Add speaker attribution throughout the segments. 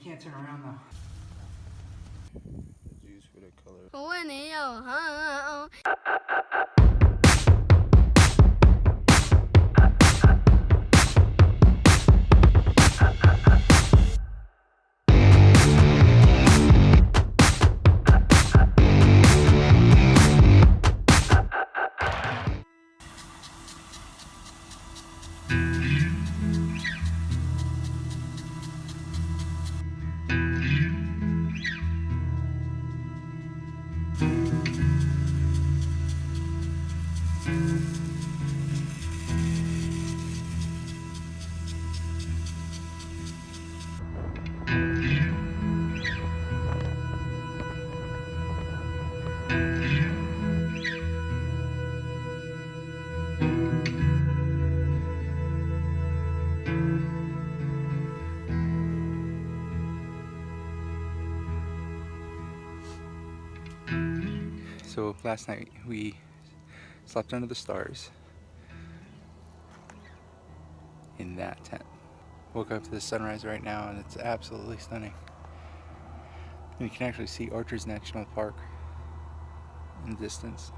Speaker 1: can't turn around though.
Speaker 2: Juice for the color. So last night we slept under the stars in that tent. Woke up to the sunrise right now and it's absolutely stunning. And you can actually see Arches National Park in the distance.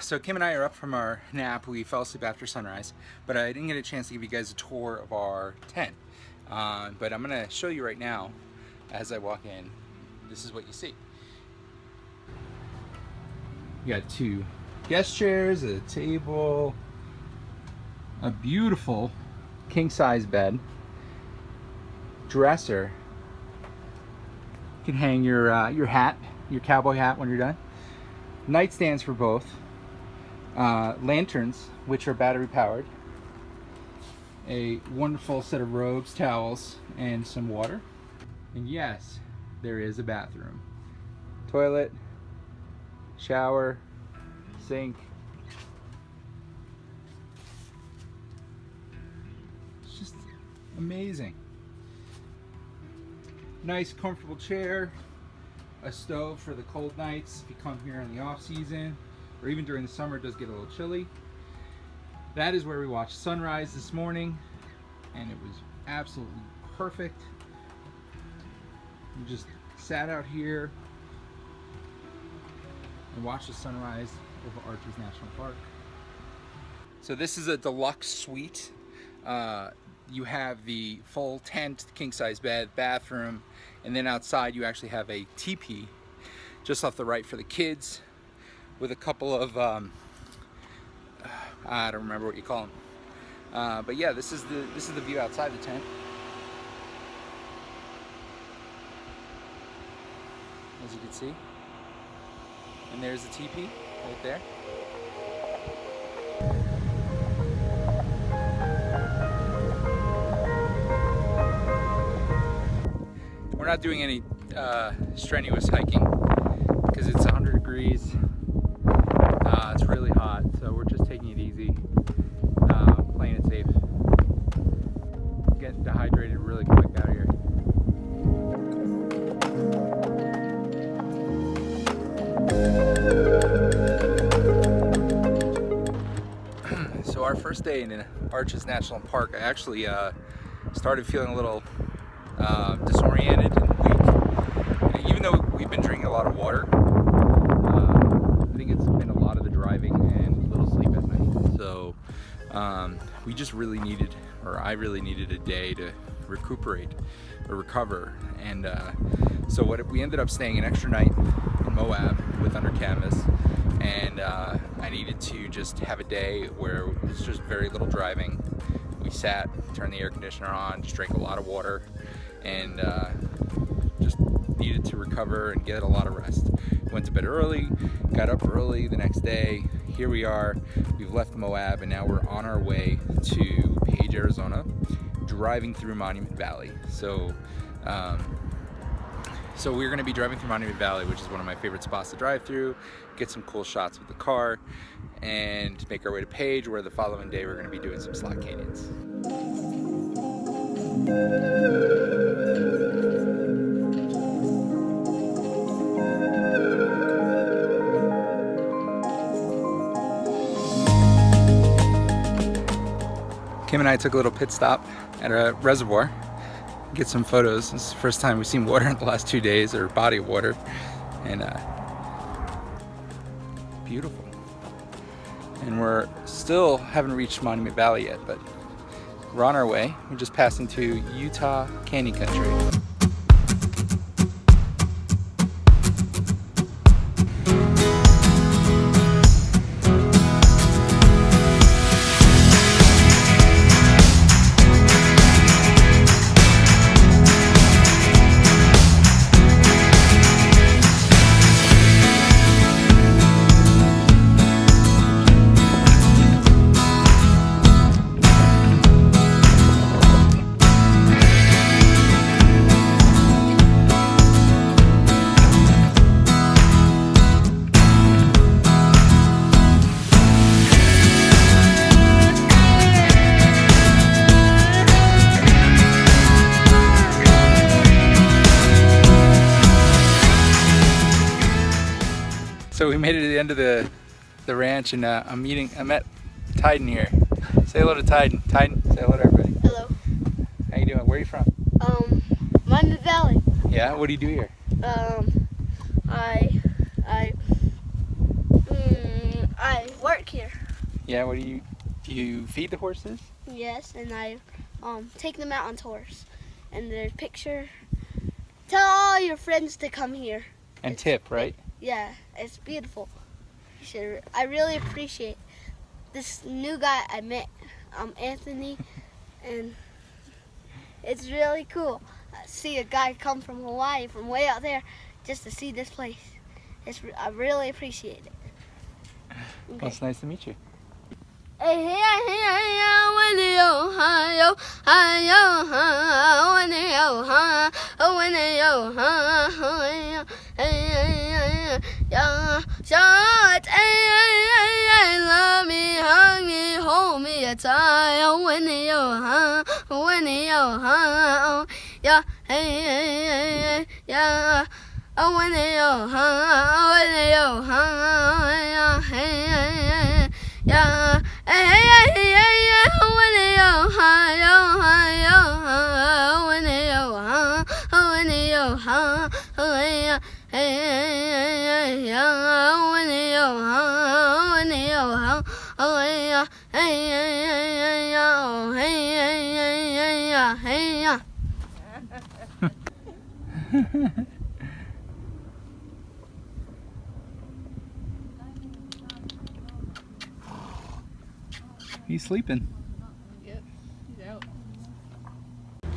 Speaker 2: So Kim and I are up from our nap. We fell asleep after sunrise, but I didn't get a chance to give you guys a tour of our tent. But I'm gonna show you right now as I walk in. This is what you see. You got 2 guest chairs, a table, a beautiful king-size bed, dresser. You can hang your hat, your cowboy hat when you're done. Nightstands for both. Lanterns, which are battery powered, a wonderful set of robes, towels, and some water. And yes, there is a bathroom. Toilet, shower, sink. It's just amazing. Nice, comfortable chair, a stove for the cold nights if you come here in the off season. Or even during the summer, it does get a little chilly. That is where we watched sunrise this morning, and it was absolutely perfect. We just sat out here and watched the sunrise over Arches National Park. So this is a deluxe suite. You have the full tent, king-size bed, bathroom, and then outside you actually have a teepee just off the right for the kids, with a couple of I don't remember what you call them, but yeah, this is the view outside the tent. As you can see, and there's the teepee right there. We're not doing any strenuous hiking because it's 100 degrees. It's really hot, so we're just taking it easy, playing it safe. Getting dehydrated really quick out here. So our first day in Arches National Park, I actually started feeling a little disoriented and weak. Even though we've been drinking a lot of water, I think it's been a lot of the driving and little sleep at night. So we just really needed, or I really needed, a day to recuperate or recover. And so we ended up staying an extra night in Moab with under canvas. And I needed to just have a day where it was just very little driving. We sat, turned the air conditioner on, just drank a lot of water, and just needed to recover and get a lot of rest. Went to bed early, got up early the next day. Here we are, we've left Moab, and now we're on our way to Page, Arizona, driving through Monument Valley. So we're going to be driving through Monument Valley, which is one of my favorite spots to drive through, get some cool shots with the car, and make our way to Page, where the following day we're going to be doing some slot canyons. Kim and I took a little pit stop at a reservoir, get some photos. This is the first time we've seen water in the last 2 days, or body of water, and beautiful. And we're still haven't reached Monument Valley yet, but we're on our way. We're just passing to Utah Canyon Country. So we made it to the end of the ranch, and I met Tyden here. Say hello to Tyden. Tyden, say hello to everybody.
Speaker 1: Hello.
Speaker 2: How you doing? Where are you from?
Speaker 1: Monument Valley.
Speaker 2: Yeah. What do you do here?
Speaker 1: I work here.
Speaker 2: Yeah. What do you feed the horses?
Speaker 1: Yes, and I take them out on tours. And there's a picture. Tell all your friends to come here.
Speaker 2: And tip, right?
Speaker 1: Yeah, it's beautiful. I really appreciate this new guy I met, Anthony, and it's really cool. See a guy come from Hawaii, from way out there, just to see this place. I really appreciate it. Okay.
Speaker 2: Well, it's nice to meet you.
Speaker 1: Love me, hug me, hold me tight.
Speaker 2: He's sleeping.
Speaker 1: Yep, he's out.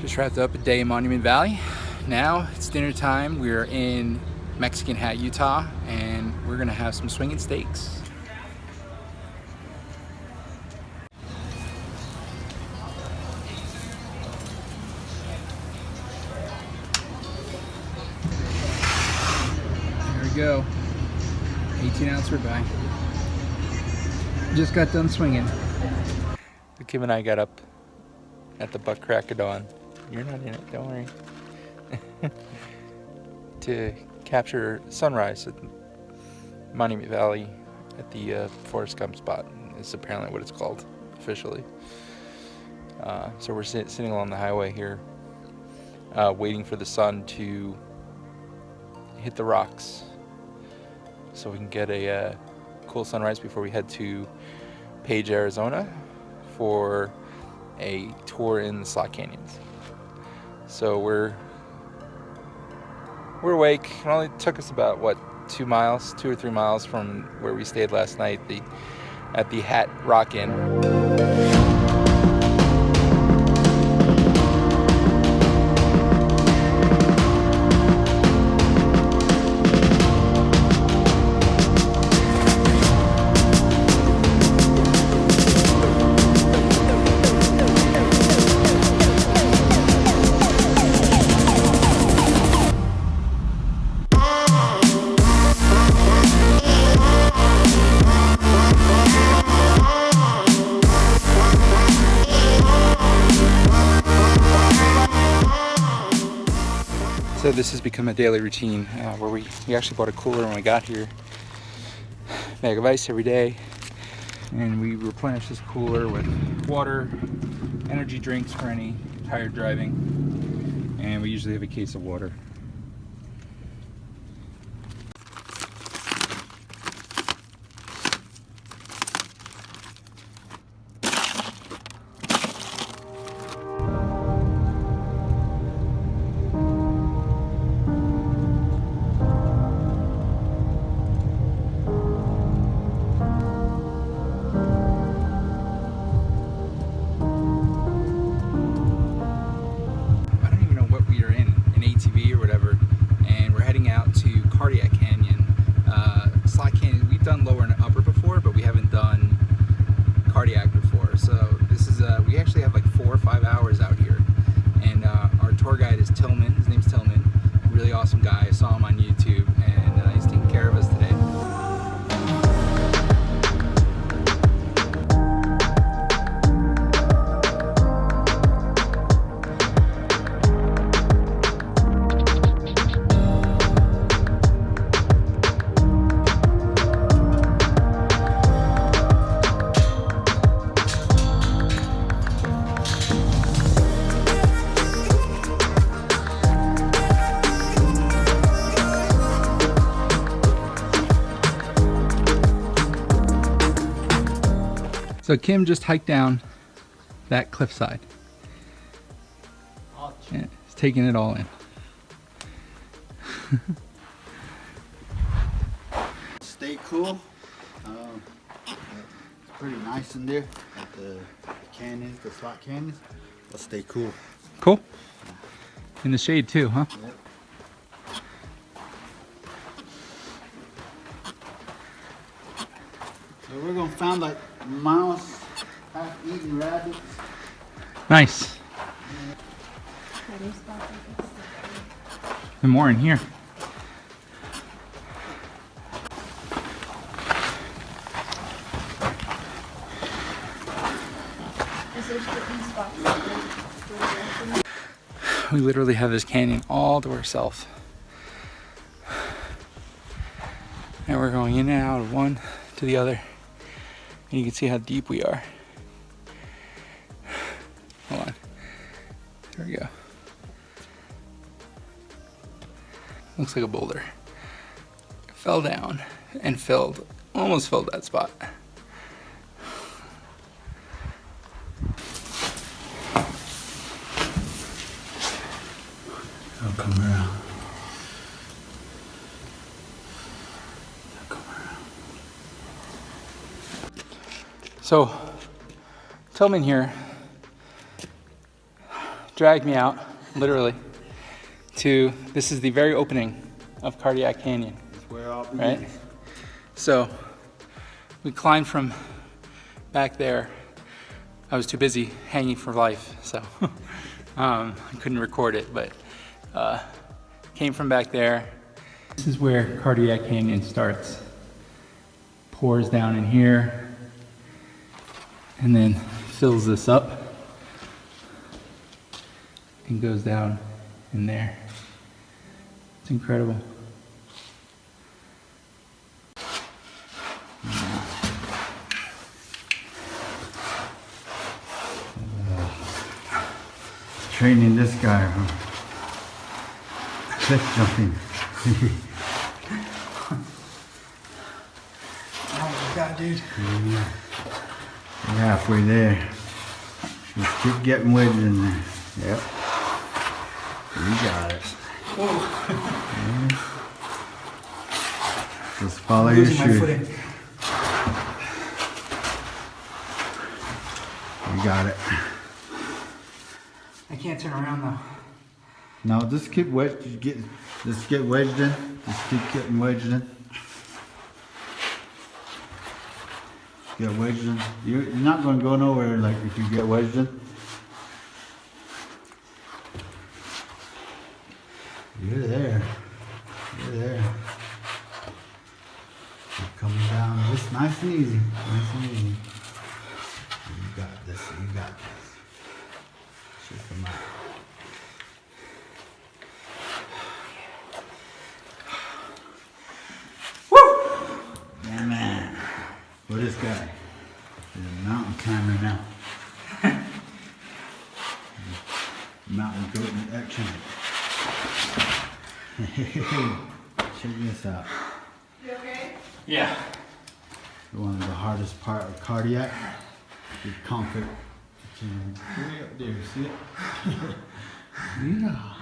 Speaker 2: Just wrapped up a day in Monument Valley. Now it's dinner time. We're in Mexican Hat, Utah, and we're gonna have some swinging steaks. There we go. 18-ounce ribeye. Just got done swinging. Kim and I got up at the butt crack of dawn. You're not in it, don't worry. To capture sunrise at Monument Valley at the Forrest Gump spot. It's apparently what it's called officially. So we're sitting along the highway here, waiting for the sun to hit the rocks so we can get a cool sunrise before we head to Page, Arizona for a tour in the Slot Canyons. So we're awake. It only took us about 2 or 3 miles from where we stayed last night at the Hat Rock Inn. So this has become a daily routine where we actually bought a cooler when we got here. Bag of ice every day, and we replenish this cooler with water, energy drinks for any tired driving, and we usually have a case of water. We actually have like 4 or 5 hours out here, and our tour guide is Tillman. His name's Tillman. Really awesome guy. I saw him on YouTube, and he's taking care of us today. So Kim just hiked down that cliffside. Yeah, he's taking it all in.
Speaker 3: Stay cool. It's pretty nice in there at the canyons, the slot canyons. Let's stay cool.
Speaker 2: Cool. In the shade too, huh?
Speaker 3: Yep. So we're gonna find like mouse, half-eaten rabbits.
Speaker 2: Nice. And more in here. We literally have this canyon all to ourselves. And we're going in and out of one to the other. And you can see how deep we are. Hold on. There we go. Looks like a boulder. Fell down and filled, almost filled that spot.
Speaker 3: I'll come around.
Speaker 2: So, Tillman here dragged me out, literally, to, this is the very opening of Cardiac Canyon,
Speaker 3: That's where I'll be.
Speaker 2: right? So, we climbed from back there. I was too busy hanging for life, so I couldn't record it, but came from back there. This is where Cardiac Canyon starts. Pours down in here, and then fills this up and goes down in there. It's incredible.
Speaker 3: Training this guy from cliff jumping.
Speaker 2: Oh my God, dude.
Speaker 3: We're halfway there. Just keep getting wedged in there. Yep. You got it. Yeah. Just follow your shoe. You got it.
Speaker 2: I can't turn around though.
Speaker 3: Now just keep wedged. Just get wedged in. Just keep getting wedged in. Get wedged in. You're not going to go nowhere like if you get wedged in. You're there. You're there. You're coming down just nice and easy. Nice and easy. You got this. You got this. Just come out. Yeah, man. For this guy. He's a mountain climber now. mountain goat in action. Check this out.
Speaker 4: You okay?
Speaker 2: Yeah.
Speaker 3: One of the hardest part of cardiac. We conquered. Way up there, see it? Yeah.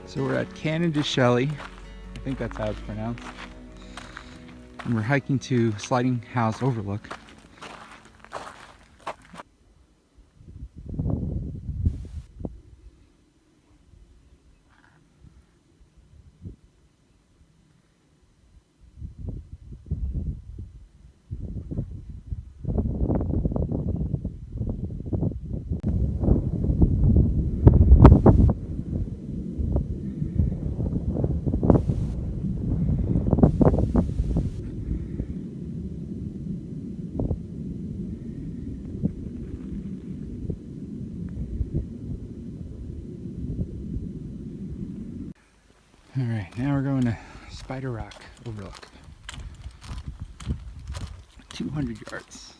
Speaker 2: So we're at Canyon De Chelly, I think that's how it's pronounced. And we're hiking to Sliding House Overlook. All right, now we're going to Spider Rock Overlook. 200 yards.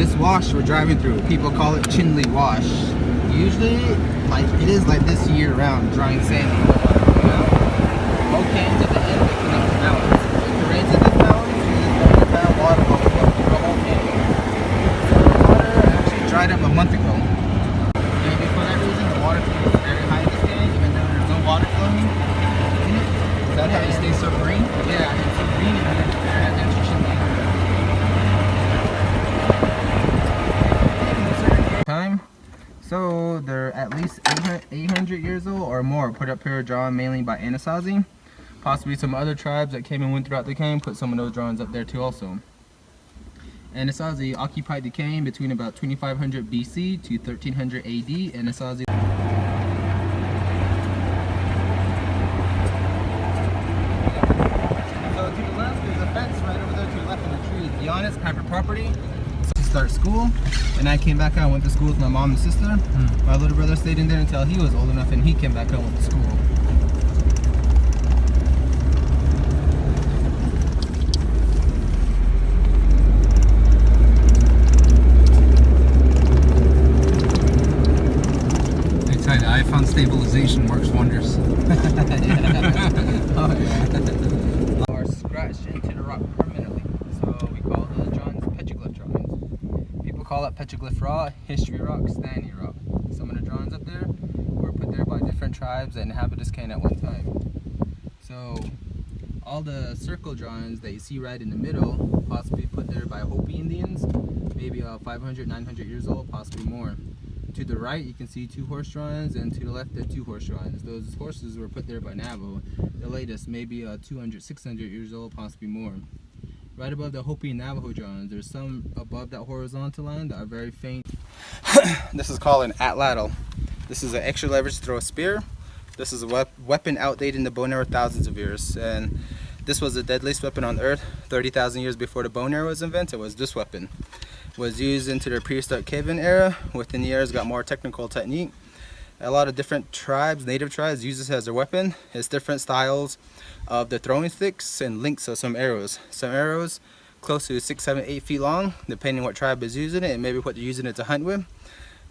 Speaker 4: this wash we're driving through, people call it Chinley Wash. Usually, like it is like this year round, drying sand. Okay, to the end, it connects to mountains. If it rains in this mountain, it's bad water will flow through the whole canyon. So the water actually dried up a month ago. And for that reason, the water flow is very high in this canyon, even though there's no water flowing in it.
Speaker 2: That's how it stays so green?
Speaker 4: Yeah, it's so green and it's Chinley. Time. So they're at least 800 years old or more, put up here drawn mainly by Anasazi. Possibly some other tribes that came and went throughout the canyon put some of those drawings up there too also. Anasazi occupied the canyon between about 2500 BC to 1300 AD. Anasazi. So to the left there's a fence right over there to the left of the tree. Beyond it's private property. To start school, and I came back out and went to school with my mom and sister. My little brother stayed in there until he was old enough and he came back out and went to school.
Speaker 2: I tell you, the iPhone stabilization works wonders.
Speaker 4: Oh yeah. Are scratched into the rock permanently, so we call the drawings petroglyph drawings. People call it petroglyph rock, history rock, standing rock. Some of the drawings up there were put there by different tribes that inhabited this canyon at one time. So all the circle drawings that you see right in the middle, possibly put there by Hopi Indians, maybe 500, 900 years old, possibly more. To the right, you can see 2 horse drawings, and to the left, there are 2 horse drawings. Those horses were put there by Navajo. The latest, maybe 200, 600 years old, possibly more. Right above the Hopi and Navajo drawings, there's some above that horizontal line that are very faint. This is called an atlatl. This is an extra leverage to throw a spear. This is a weapon outdated in the bone arrow thousands of years, and this was the deadliest weapon on earth 30,000 years before the bone arrow was invented. Was this weapon. Was used into the prehistoric caveman era. Within the years got more technical technique. A lot of different tribes, native tribes, use this as their weapon. It's different styles of the throwing sticks and lengths of some arrows. Some arrows close to 6, 7, 8 feet long, depending what tribe is using it and maybe what they're using it to hunt with.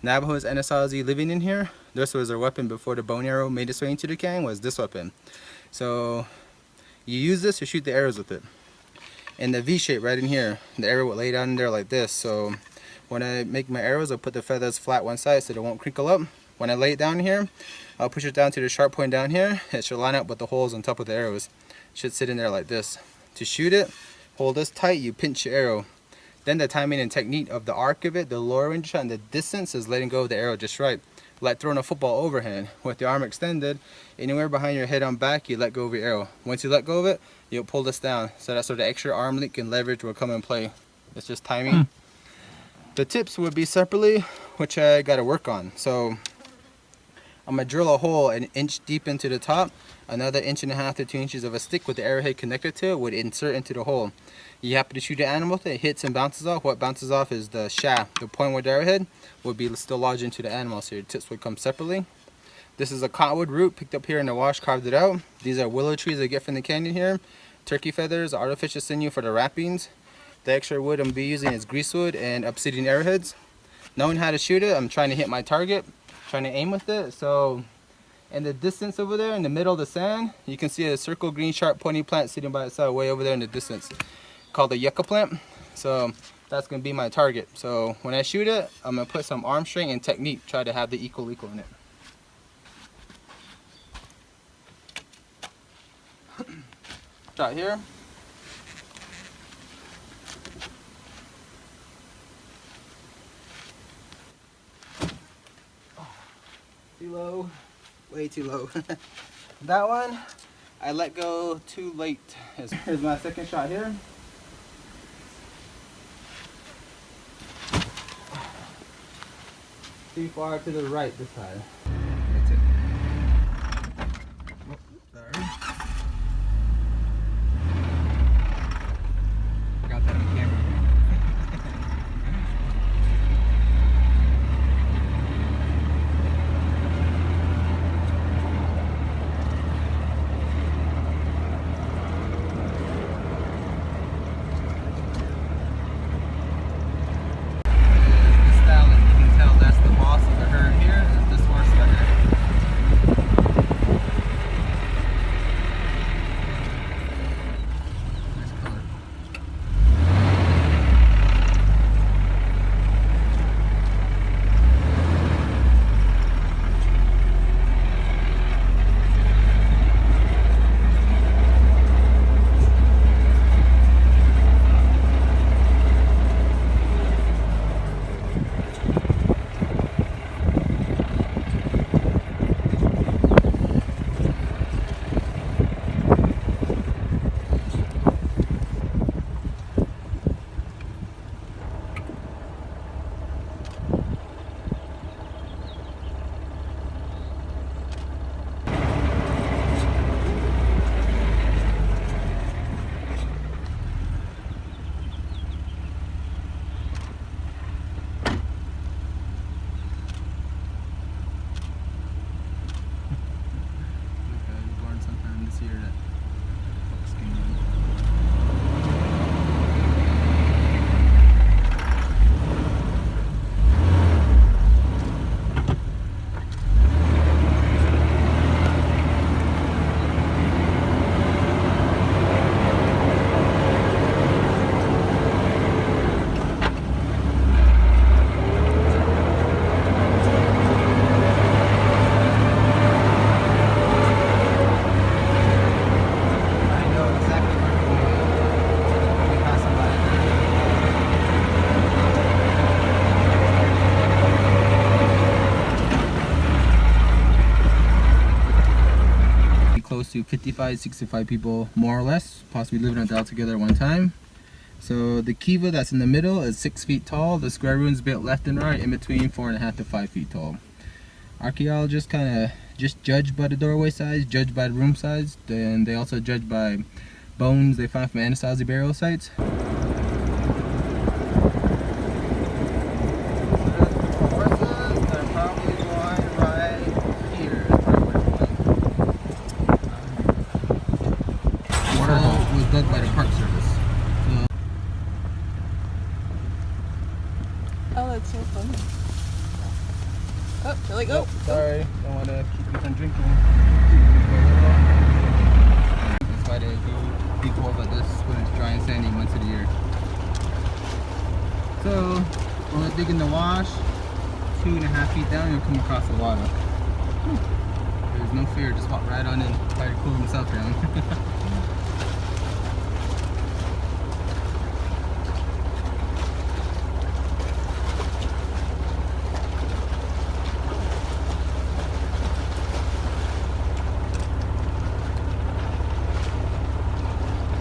Speaker 4: Navajos, Anasazi living in here, this was their weapon before the bone arrow made its way into the canyon, was this weapon. So you use this to shoot the arrows with it. And the V shape right in here, the arrow would lay down in there like this. So when I make my arrows, I'll put the feathers flat one side so they won't crinkle up. When I lay it down here, I'll push it down to the sharp point down here. It should line up with the holes on top of the arrows. It should sit in there like this. To shoot it, hold this tight, you pinch your arrow. Then the timing and technique of the arc of it, the lower range shot, and the distance is letting go of the arrow just right. Like throwing a football overhand. With the arm extended, anywhere behind your head on back, you let go of your arrow. Once you let go of it, you'll pull this down. So that's where the extra arm length and leverage will come in play. It's just timing. The tips would be separately, which I got to work on. So I'm going to drill a hole an inch deep into the top. Another 1.5 inches to 2 inches of a stick with the arrowhead connected to it would insert into the hole. You happen to shoot an animal with it, it hits and bounces off. What bounces off is the shaft. The point where the arrowhead would be still lodged into the animal, so your tips would come separately. This is a cottonwood root picked up here in the wash, carved it out. These are willow trees I get from the canyon here. Turkey feathers, artificial sinew for the wrappings. The extra wood I'm going to be using is greasewood and obsidian arrowheads. Knowing how to shoot it, I'm trying to hit my target, trying to aim with it. So in the distance over there, in the middle of the sand, you can see a circle green sharp pointy plant sitting by itself way over there in the distance, called the yucca plant. So that's going to be my target. So when I shoot it, I'm going to put some arm strength and technique, try to have the equal in it. Shot here. Too low, way too low. That one, I let go too late. Here's my second shot here. Too far to the right this time. That's it. Oh, sorry. Got that on camera. maybe 55, 65 people, more or less, possibly living it all together at one time. So the kiva that's in the middle is 6 feet tall. The square ruins built left and right in between 4.5 to 5 feet tall. Archaeologists kind of just judge by the doorway size, judge by the room size, and they also judge by bones they find from Anasazi burial sites. Was dug by the Park Service.
Speaker 5: Oh, that's so funny. Oh, they're like, oh.
Speaker 4: Sorry, don't want to keep you from drinking. That's why they do deep holes like this when it's dry and sandy months of the year. So, when we're digging the wash, 2.5 feet down, you'll come across the water. There's no fear, just walk right on in, try to cool himself down.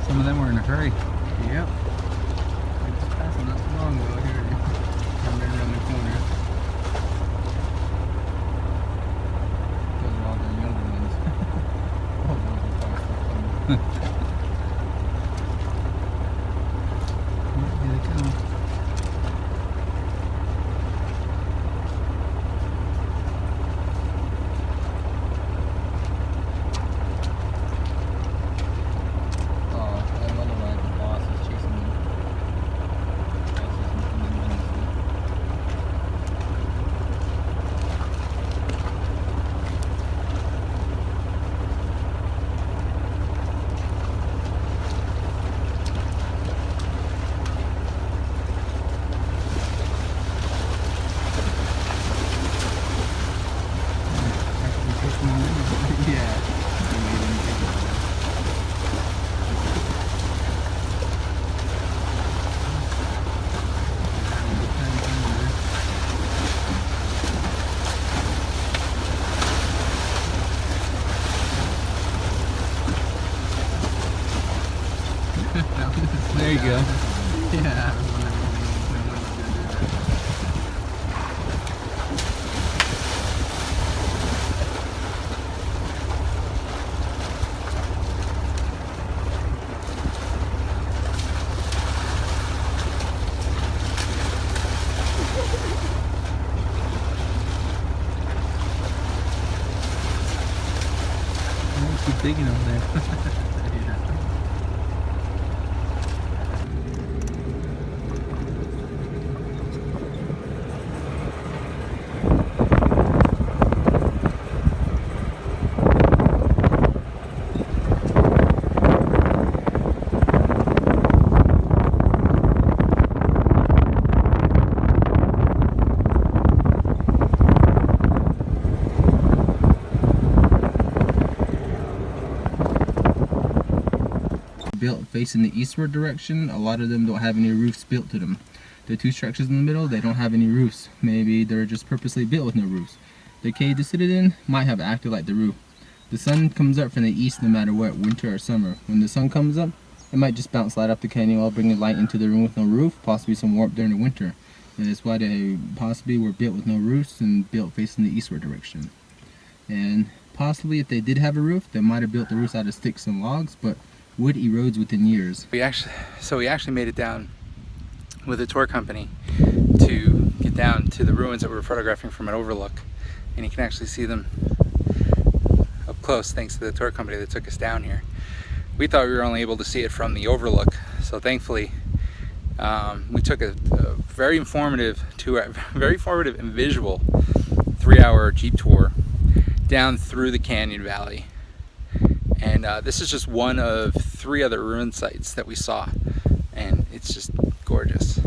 Speaker 2: Some of them were in a hurry.
Speaker 4: Yep. I just passed not too long ago here. I'm right around the corner. Those are all the younger ones. All those are far still coming. Here they come.
Speaker 2: There you go.
Speaker 4: Yeah.
Speaker 2: Keep digging over there.
Speaker 4: Built facing the eastward direction. A lot of them don't have any roofs built to them. The two structures in the middle, they don't have any roofs. Maybe they're just purposely built with no roofs. The cave to sit it in might have acted like the roof. The sun comes up from the east no matter what, winter or summer. When the sun comes up, it might just bounce light up the canyon wall, bringing light into the room with no roof, possibly some warmth during the winter. And that's why they possibly were built with no roofs and built facing the eastward direction. And possibly if they did have a roof, they might have built the roofs out of sticks and logs, but wood erodes within years.
Speaker 2: We actually made it down with a tour company to get down to the ruins that we were photographing from an overlook, and you can actually see them up close thanks to the tour company that took us down here. We thought we were only able to see it from the overlook, so thankfully we took a very informative and visual 3-hour Jeep tour down through the canyon valley. And this is just one of 3 other ruin sites that we saw, and it's just gorgeous.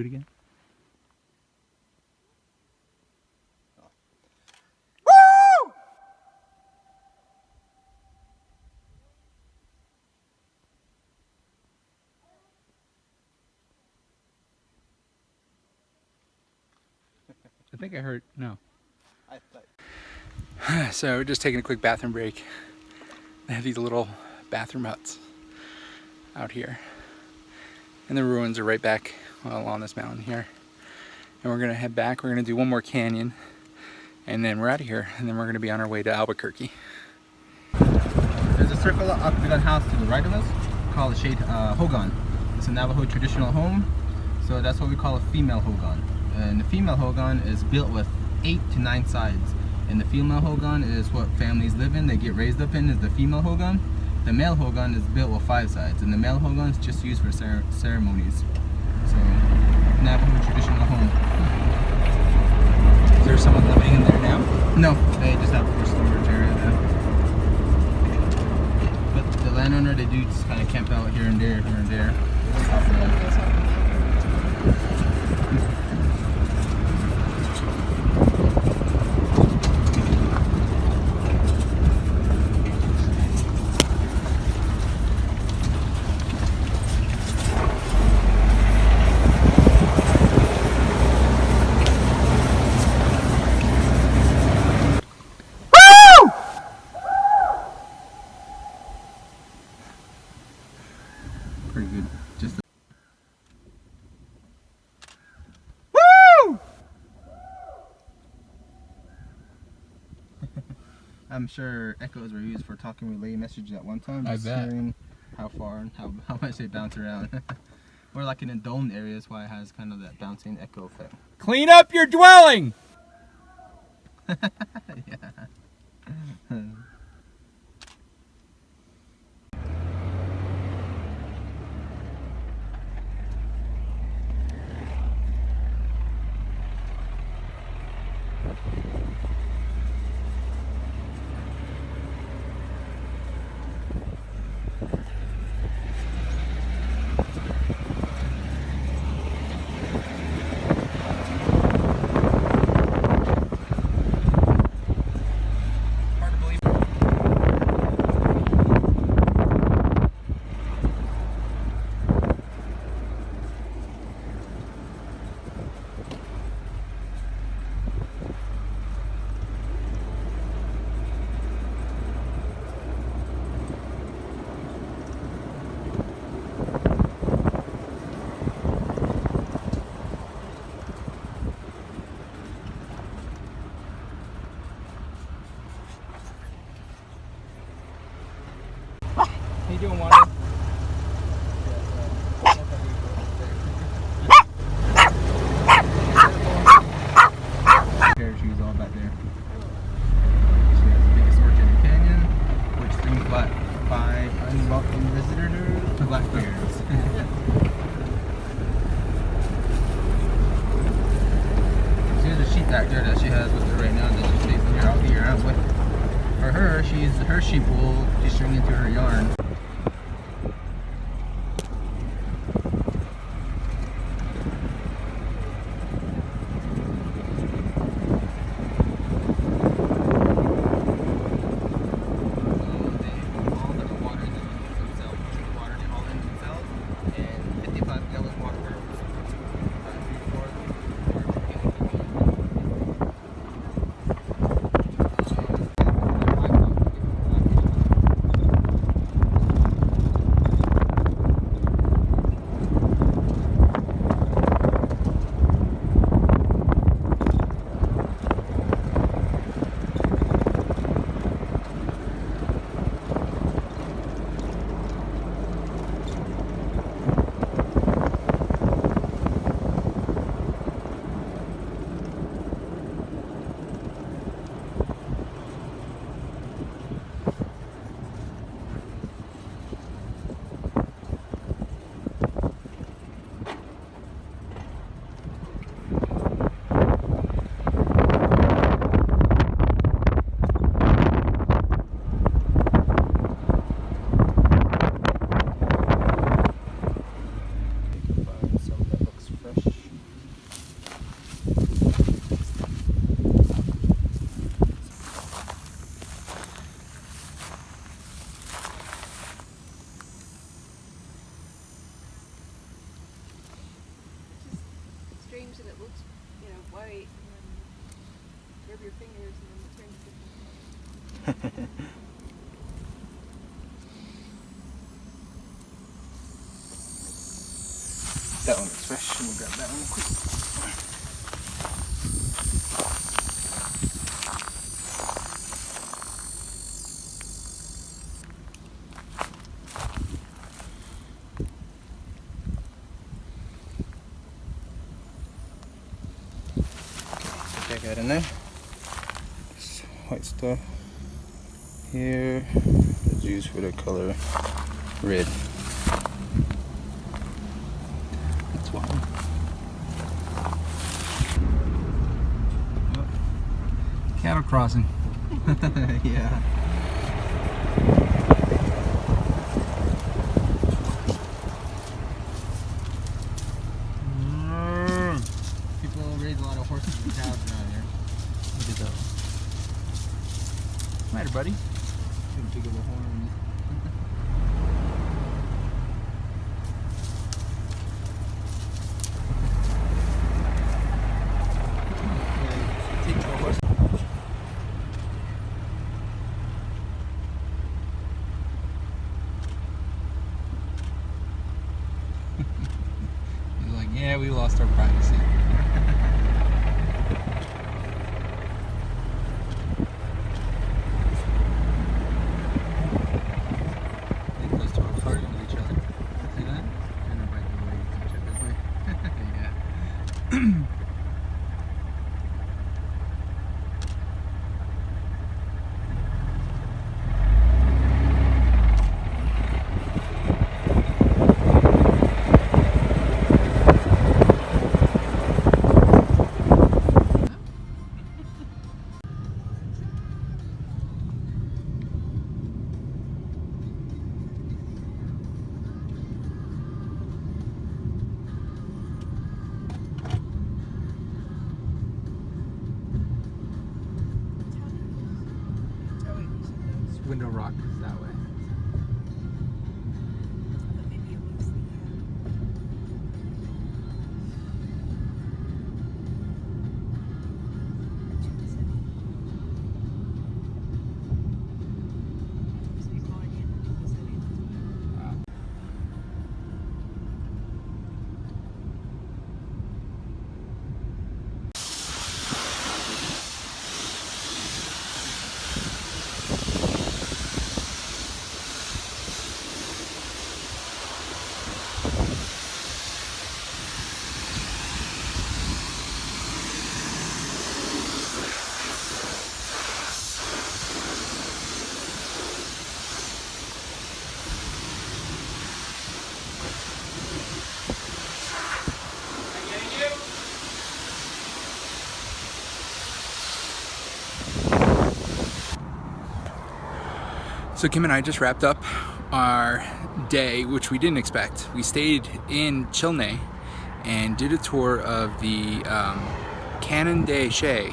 Speaker 2: do it again. I think I heard, no. So we're just taking a quick bathroom break. They have these little bathroom huts out here. And the ruins are right back along this mountain here. And we're gonna head back. We're gonna do one more canyon. And then we're out of here. And then we're gonna be on our way to Albuquerque.
Speaker 4: There's a circular octagon house to the right of us called the Shade Hogan. It's a Navajo traditional home. So that's what we call a female Hogan. And the female Hogan is built with 8 to 9 sides. And the female Hogan is what families live in, they get raised up in, is the female Hogan. The male Hogan is built with 5 sides, and the male Hogan is just used for ceremonies. So, Navajo traditional home.
Speaker 2: Is there someone living in there now?
Speaker 4: No, they just have a storage area there. But the landowner, they do just kind of camp out here and there, here and there. Pretty good. Just I'm sure echoes were used for talking relay messages at one time.
Speaker 2: I
Speaker 4: Just
Speaker 2: bet.
Speaker 4: hearing how far and how much they bounce around. Or like in a domed area, that's why it has kind of that bouncing echo effect.
Speaker 2: Clean up your dwelling!
Speaker 4: Yeah.
Speaker 2: Hard to believe. How you doing, Wanda?
Speaker 4: Pair of shoes all back there. She has the biggest orchard in the canyon, which brings back 5 unwelcome visitors to black bears. She has a sheep back there that she has with her right now that she takes here all year round with. For her, her sheep will just string into her yarn.
Speaker 5: frames and it looks, you know, white, and then rub your fingers and then the frames different.
Speaker 2: That one is fresh. We'll grab that one quick. Check that in there. This white stuff here is used for the color red. That's one. Cattle crossing. Yeah.
Speaker 4: People raise a lot of horses and cows around here.
Speaker 2: Look at that. Matter, buddy.
Speaker 4: Some big of a horns. Take the horse. He's like, yeah, we lost our privacy. They close to a fart into each other. See that? Trying to bite their legs each other's way. Yeah. Window Rock is that way.
Speaker 5: Maybe it was the so you call it Canyon De Chelly.
Speaker 2: So Kim and I just wrapped up our day, which we didn't expect. We stayed in Tillman and did a tour of the Canyon De Shea,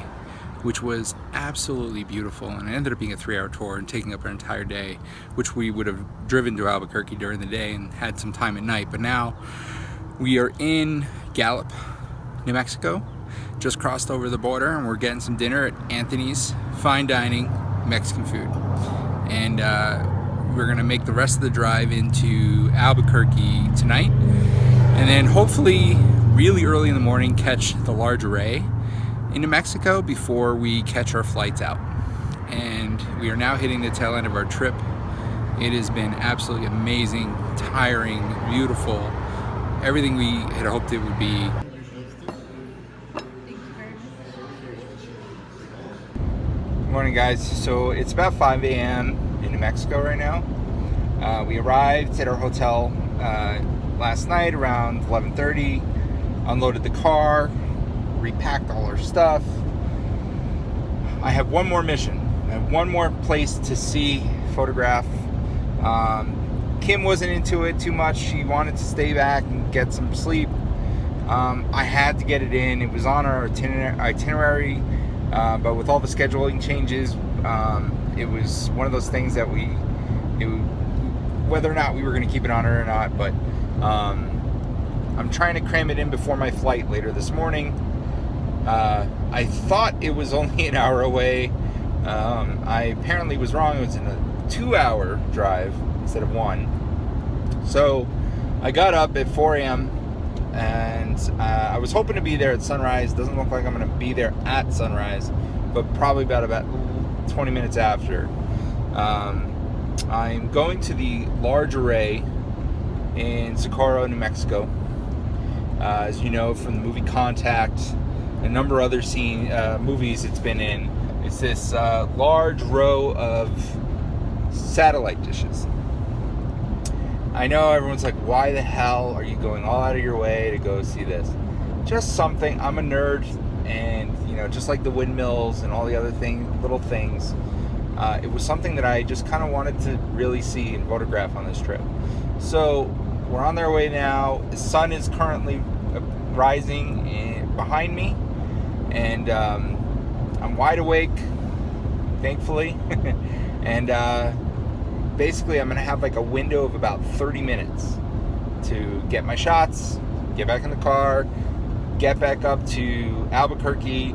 Speaker 2: which was absolutely beautiful, and it ended up being a 3-hour tour and taking up our entire day, which we would have driven to Albuquerque during the day and had some time at night. But now we are in Gallup, New Mexico, just crossed over the border, and we're getting some dinner at Anthony's Fine Dining Mexican Food. And we're gonna make the rest of the drive into Albuquerque tonight, and then hopefully really early in the morning catch the large array in New Mexico before we catch our flights out. And we are now hitting the tail end of our trip. It has been absolutely amazing, tiring, beautiful, everything we had hoped it would be. Morning guys, so it's about 5 a.m. in New Mexico right now. We arrived at our hotel last night around 11:30, unloaded the car, repacked all our stuff. I have one more mission. I have one more place to see, photograph. Kim wasn't into it too much. She wanted to stay back and get some sleep. I had to get it in. It was on our itinerary. But with all the scheduling changes, it was one of those things that whether or not we were going to keep it on or not, but I'm trying to cram it in before my flight later this morning. I thought it was only an hour away. I apparently was wrong. It was in a 2-hour drive instead of 1. So I got up at 4 a.m. and I was hoping to be there at sunrise. Doesn't look like I'm going to be there at sunrise, but probably about 20 minutes after. I'm going to the large array in Socorro, New Mexico. As you know from the movie Contact, a number of other movies it's been in. It's this large row of satellite dishes. I know everyone's like, why the hell are you going all out of your way to go see this? Just something. I'm a nerd, and just like the windmills and all the other little things, it was something that I just kind of wanted to really see and photograph on this trip. So we're on their way now. The sun is currently rising behind me, and I'm wide awake, thankfully. And basically I'm gonna have like a window of about 30 minutes to get my shots, get back in the car, get back up to Albuquerque,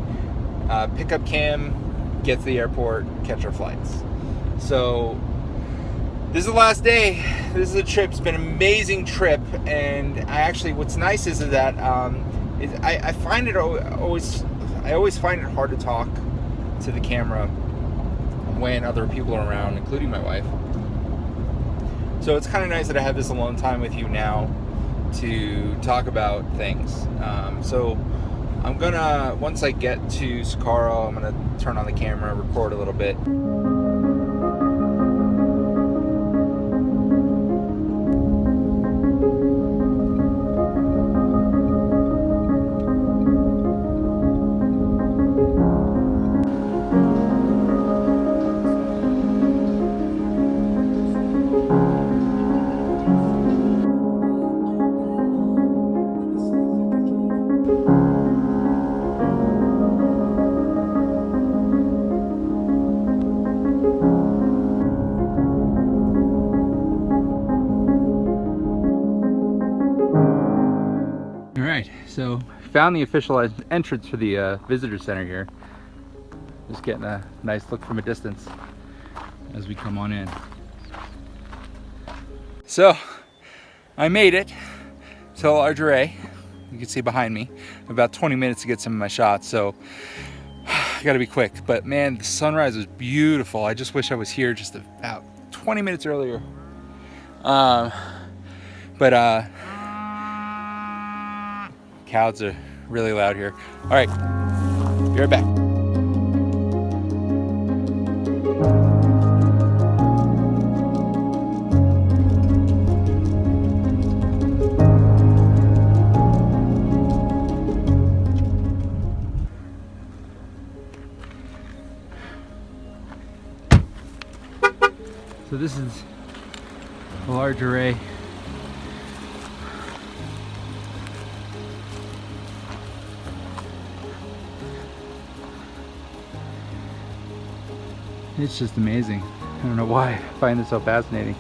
Speaker 2: pick up Cam, get to the airport, catch our flights. So this is the last day. This is a trip. It's been an amazing trip, and what's nice is that I find it always find it hard to talk to the camera when other people are around, including my wife. So it's kind of nice that I have this alone time with you now to talk about things. So I'm gonna, once I get to Socorro, I'm gonna turn on the camera, record a little bit. So found the official entrance for the visitor center here. Just getting a nice look from a distance as we come on in. So I made it to the large array. You can see behind me. About 20 minutes to get some of my shots, so I gotta be quick. But man, the sunrise was beautiful. I just wish I was here just about 20 minutes earlier. Cows are really loud here. All right, be right back. So this is a large array. It's just amazing. I don't know why I find this so fascinating.